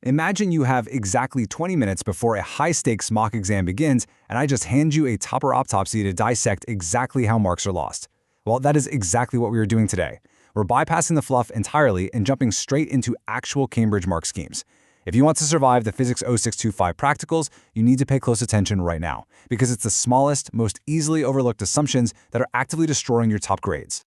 Imagine you have exactly 20 minutes before a high-stakes mock exam begins, and I just hand you a topper autopsy to dissect exactly how marks are lost. Well, that is exactly what we are doing today. We're bypassing the fluff entirely and jumping straight into actual Cambridge mark schemes. If you want to survive the Physics 0625 practicals, you need to pay close attention right now, because it's the smallest, most easily overlooked assumptions that are actively destroying your top grades.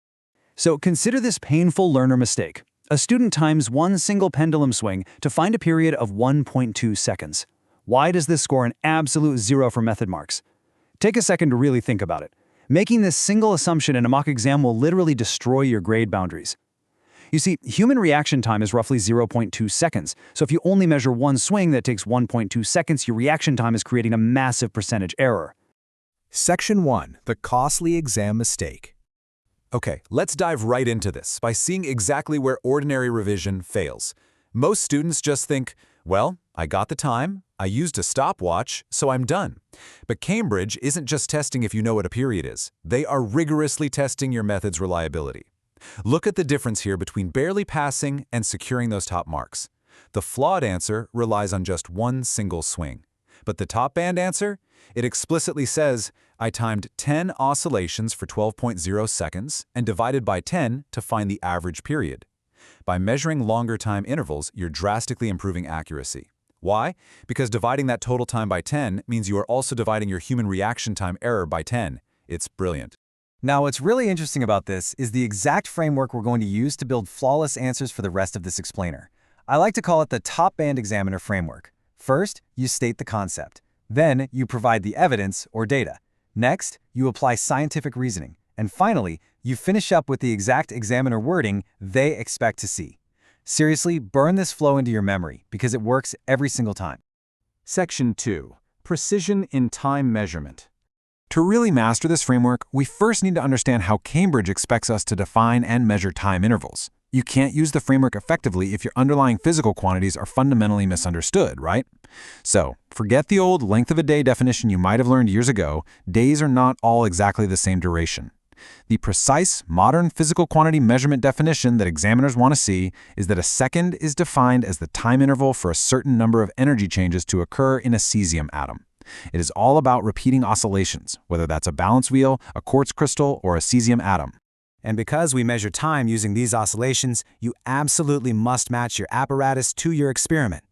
So consider this painful learner mistake. A student times one single pendulum swing to find a period of 1.2 seconds. Why does this score an absolute 0 for method marks? Take a second to really think about it. Making this single assumption in a mock exam will literally destroy your grade boundaries. You see, human reaction time is roughly 0.2 seconds, so if you only measure one swing that takes 1.2 seconds, your reaction time is creating a massive percentage error. Section 1. The costly exam mistake. Okay, let's dive right into this by seeing exactly where ordinary revision fails. Most students just think, well, I got the time, I used a stopwatch, so I'm done. But Cambridge isn't just testing if you know what a period is. They are rigorously testing your method's reliability. Look at the difference here between barely passing and securing those top marks. The flawed answer relies on just one single swing. But the top band answer? It explicitly says, I timed 10 oscillations for 12.0 seconds and divided by 10 to find the average period. By measuring longer time intervals, you're drastically improving accuracy. Why? Because dividing that total time by 10 means you are also dividing your human reaction time error by 10. It's brilliant. Now, what's really interesting about this is the exact framework we're going to use to build flawless answers for the rest of this explainer. I like to call it the top band examiner framework. First, you state the concept. Then, you provide the evidence or data. Next, you apply scientific reasoning. And finally, you finish up with the exact examiner wording they expect to see. Seriously, burn this flow into your memory because it works every single time. Section 2. Precision in time measurement. To really master this framework, we first need to understand how Cambridge expects us to define and measure time intervals. You can't use the framework effectively if your underlying physical quantities are fundamentally misunderstood, right? So, forget the old length of a day definition you might have learned years ago. Days are not all exactly the same duration. The precise, modern physical quantity measurement definition that examiners want to see is that a second is defined as the time interval for a certain number of energy changes to occur in a cesium atom. It is all about repeating oscillations, whether that's a balance wheel, a quartz crystal, or a cesium atom. And because we measure time using these oscillations, you absolutely must match your apparatus to your experiment.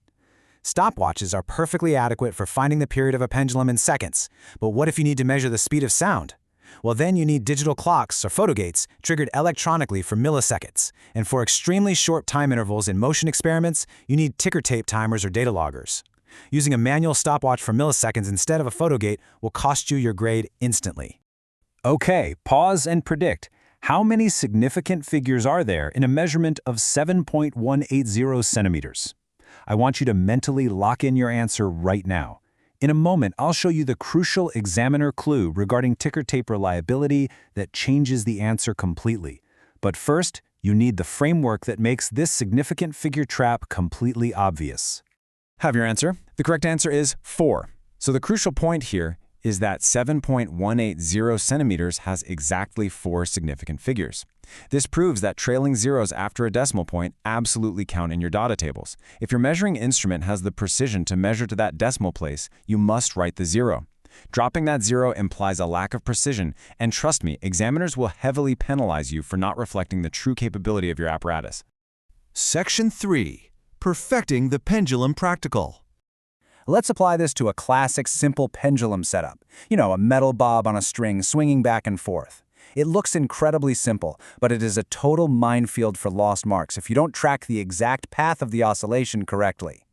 Stopwatches are perfectly adequate for finding the period of a pendulum in seconds, but what if you need to measure the speed of sound? Well, then you need digital clocks or photogates triggered electronically for milliseconds. And for extremely short time intervals in motion experiments, you need ticker tape timers or data loggers. Using a manual stopwatch for milliseconds instead of a photogate will cost you your grade instantly. Okay, pause and predict. How many significant figures are there in a measurement of 7.180 centimeters? I want you to mentally lock in your answer right now. In a moment, I'll show you the crucial examiner clue regarding ticker tape reliability that changes the answer completely. But first, you need the framework that makes this significant figure trap completely obvious. Have your answer? The correct answer is 4. So the crucial point here is that 7.180 centimeters has exactly 4 significant figures. This proves that trailing zeros after a decimal point absolutely count in your data tables. If your measuring instrument has the precision to measure to that decimal place, you must write the 0. Dropping that 0 implies a lack of precision, and trust me, examiners will heavily penalize you for not reflecting the true capability of your apparatus. Section 3. Perfecting the pendulum practical. Let's apply this to a classic simple pendulum setup. You know, a metal bob on a string swinging back and forth. It looks incredibly simple, but it is a total minefield for lost marks if you don't track the exact path of the oscillation correctly.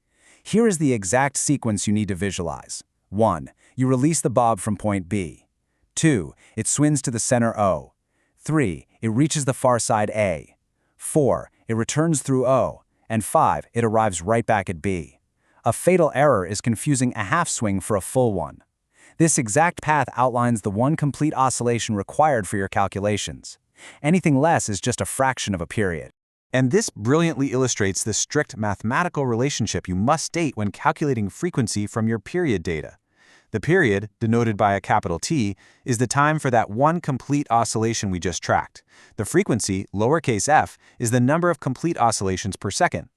Here is the exact sequence you need to visualize. 1. You release the bob from point B. 2. It swings to the center O. 3. It reaches the far side A. 4. It returns through O. And 5. It arrives right back at B. A fatal error is confusing a half swing for a full one. This exact path outlines the one complete oscillation required for your calculations. Anything less is just a fraction of a period. And this brilliantly illustrates the strict mathematical relationship you must state when calculating frequency from your period data. The period, denoted by a capital T, is the time for that one complete oscillation we just tracked. The frequency, lowercase f, is the number of complete oscillations per second.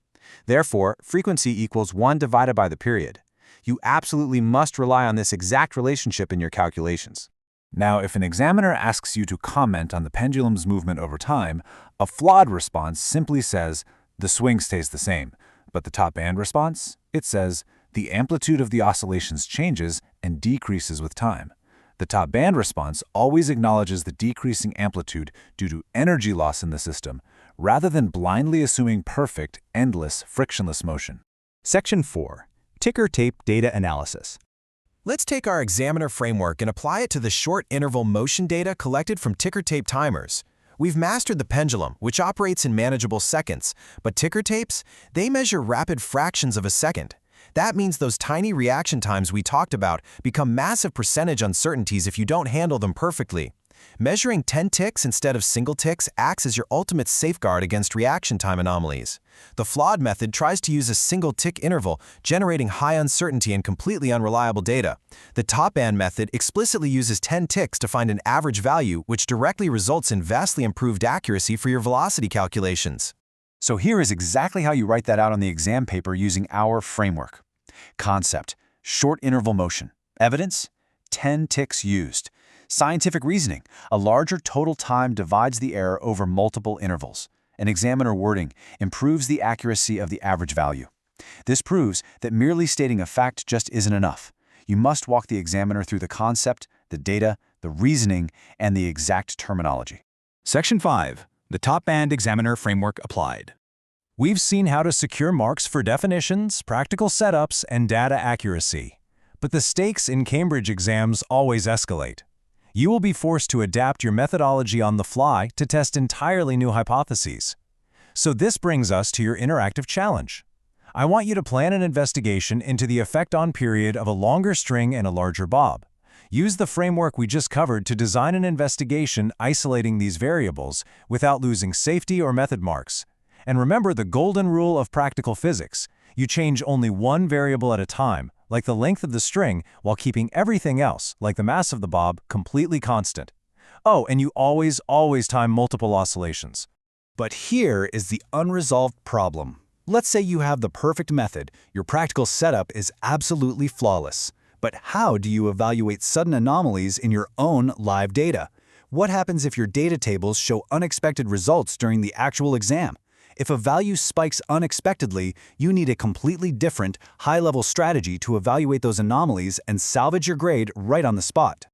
Therefore, frequency equals 1 divided by the period. You absolutely must rely on this exact relationship in your calculations. Now, if an examiner asks you to comment on the pendulum's movement over time, a flawed response simply says, the swing stays the same. But the top band response? It says, the amplitude of the oscillations changes and decreases with time. The top band response always acknowledges the decreasing amplitude due to energy loss in the system, rather than blindly assuming perfect, endless, frictionless motion. Section 4. Ticker tape data analysis. Let's take our examiner framework and apply it to the short interval motion data collected from ticker tape timers. We've mastered the pendulum, which operates in manageable seconds, but ticker tapes, they measure rapid fractions of a second. That means those tiny reaction times we talked about become massive percentage uncertainties if you don't handle them perfectly. Measuring 10 ticks instead of single ticks acts as your ultimate safeguard against reaction time anomalies. The flawed method tries to use a single tick interval, generating high uncertainty and completely unreliable data. The top band method explicitly uses 10 ticks to find an average value, which directly results in vastly improved accuracy for your velocity calculations. So here is exactly how you write that out on the exam paper using our framework. Concept: short interval motion. Evidence: 10 ticks used. Scientific reasoning: a larger total time divides the error over multiple intervals. And examiner wording: improves the accuracy of the average value. This proves that merely stating a fact just isn't enough. You must walk the examiner through the concept, the data, the reasoning, and the exact terminology. Section 5. The top band examiner framework applied. We've seen how to secure marks for definitions, practical setups, and data accuracy. But the stakes in Cambridge exams always escalate. You will be forced to adapt your methodology on the fly to test entirely new hypotheses. So this brings us to your interactive challenge. I want you to plan an investigation into the effect on period of a longer string and a larger bob. Use the framework we just covered to design an investigation isolating these variables without losing safety or method marks. And remember the golden rule of practical physics. You change only one variable at a time, like the length of the string, while keeping everything else, like the mass of the bob, completely constant. Oh, and you always time multiple oscillations. But here is the unresolved problem. Let's say you have the perfect method, your practical setup is absolutely flawless. But how do you evaluate sudden anomalies in your own live data? What happens if your data tables show unexpected results during the actual exam? If a value spikes unexpectedly, you need a completely different, high-level strategy to evaluate those anomalies and salvage your grade right on the spot.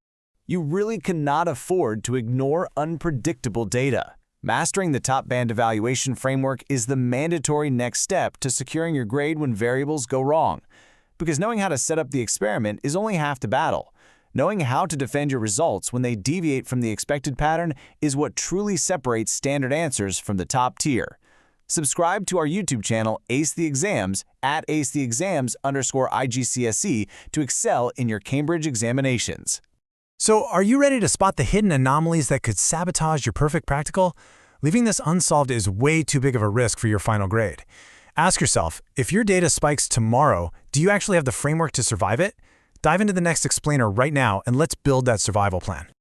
You really cannot afford to ignore unpredictable data. Mastering the top band evaluation framework is the mandatory next step to securing your grade when variables go wrong. Because knowing how to set up the experiment is only half the battle. Knowing how to defend your results when they deviate from the expected pattern is what truly separates standard answers from the top tier. Subscribe to our YouTube channel, Ace the Exams, at acetheexams_IGCSE to excel in your Cambridge examinations. So, are you ready to spot the hidden anomalies that could sabotage your perfect practical? Leaving this unsolved is way too big of a risk for your final grade. Ask yourself, if your data spikes tomorrow, do you actually have the framework to survive it? Dive into the next explainer right now and let's build that survival plan.